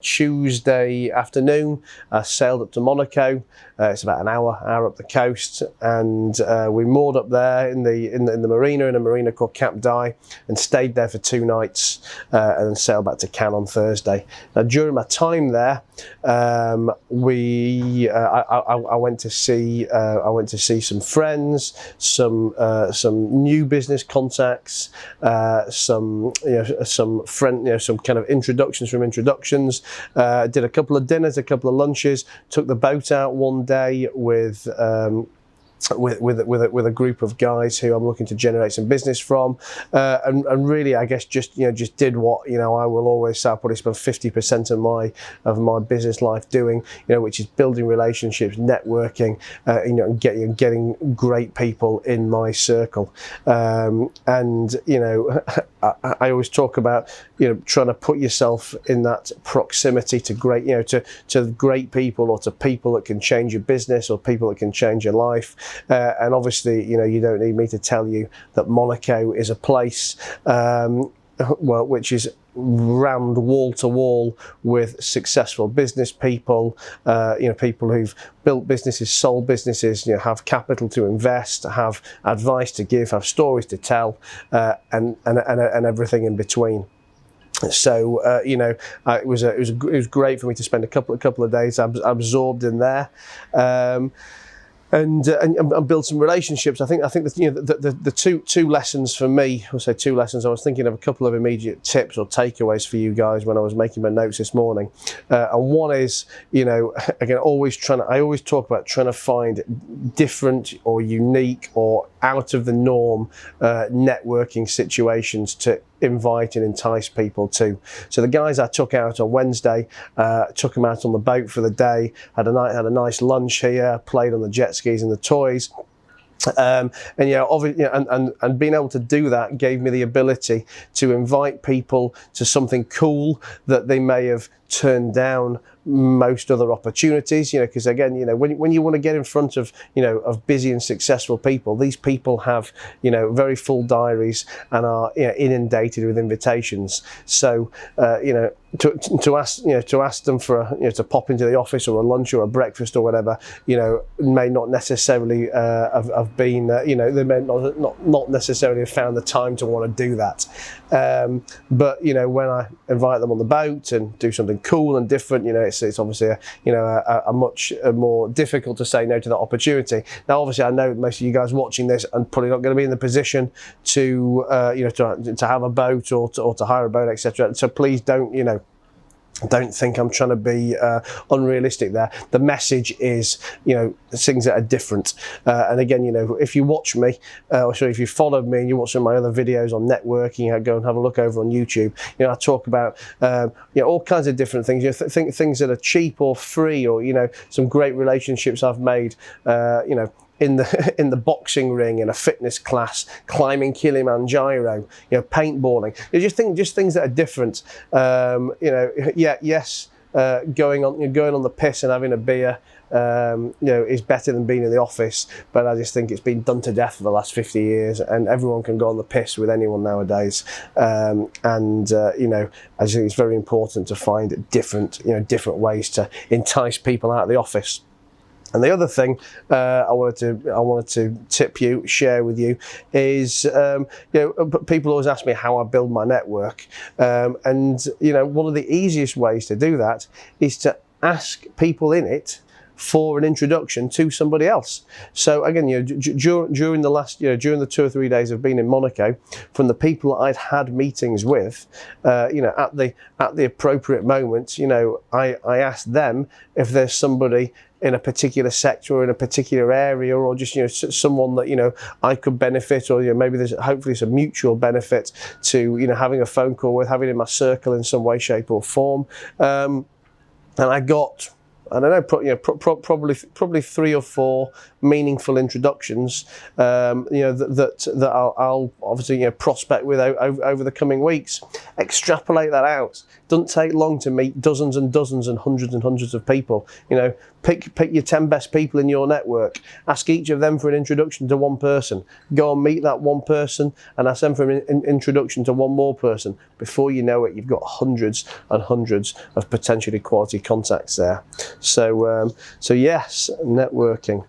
Tuesday afternoon, I sailed up to Monaco. It's about an hour up the coast, and we moored up there in the marina, in a marina called Cap d'Ai, and stayed there for 2 nights, and then sailed back to Cannes on Thursday. Now, during my time there, I went to see some friends, some new business contacts, some kind of introductions from introductions. Did a couple of dinners, a couple of lunches, took the boat out one day with a group of guys who I'm looking to generate some business from, and really, I guess, just did what I will always say. I probably spend 50% of my business life doing, which is building relationships, networking, and getting great people in my circle. And I always talk about trying to put yourself in that proximity to great to great people, or to people that can change your business, or people that can change your life. And obviously, you don't need me to tell you that Monaco is a place, which is rammed wall to wall with successful business people, people who've built businesses, sold businesses, have capital to invest, have advice to give, have stories to tell, and everything in between. So it was great for me to spend a couple of days absorbed in there. And build some relationships. I think the two lessons for me, I'll say 2 lessons. I was thinking of a couple of immediate tips or takeaways for you guys when I was making my notes this morning. And one is, again, I always talk about trying to find different or unique or out of the norm networking situations to invite and entice people to. So the guys I took out on Wednesday, took them out on the boat for the day, had a nice lunch here, played on the jet skis and the toys. And being able to do that gave me the ability to invite people to something cool that they may have turned down most other opportunities, because again, when you want to get in front of of busy and successful people, these people have very full diaries and are inundated with invitations. So to ask them for to pop into the office, or a lunch or a breakfast or whatever, may not necessarily have been they may not necessarily have found the time to want to do that. But when I invite them on the boat and do something cool and different, it's obviously a much more difficult to say no to that opportunity. Now, obviously, I know most of you guys watching this are probably not going to be in the position to to have a boat or to hire a boat, etc. So please don't think I'm trying to be unrealistic there. The message is, things that are different. And again, if you watch me, or sorry, if you followed me and you watch some of my other videos on networking, go and have a look over on YouTube. I talk about all kinds of different things. Things that are cheap or free, or some great relationships I've made. In the boxing ring, in a fitness class, climbing Kilimanjaro, paintballing. Just things that are different. Going on the piss and having a beer, is better than being in the office. But I just think it's been done to death for the last 50 years, and everyone can go on the piss with anyone nowadays. I just think it's very important to find different ways to entice people out of the office. And the other thing I wanted to share with you is, people always ask me how I build my network, and one of the easiest ways to do that is to ask people in it for an introduction to somebody else. So again, during the last, during the 2 or 3 days I've been in Monaco, from the people that I'd had meetings with, at the appropriate moments, I asked them if there's somebody in a particular sector or in a particular area, or just someone that I could benefit, or maybe there's hopefully some mutual benefit to having a phone call with, having in my circle in some way, shape or form. And I got I don't know, probably 3 or 4 meaningful introductions, that I'll obviously prospect with over the coming weeks. Extrapolate that out. Doesn't take long to meet dozens and dozens and hundreds of people. Pick your 10 best people in your network. Ask each of them for an introduction to one person. Go and meet that one person and ask them for an introduction to one more person. Before you know it, you've got hundreds and hundreds of potentially quality contacts there. So yes, networking.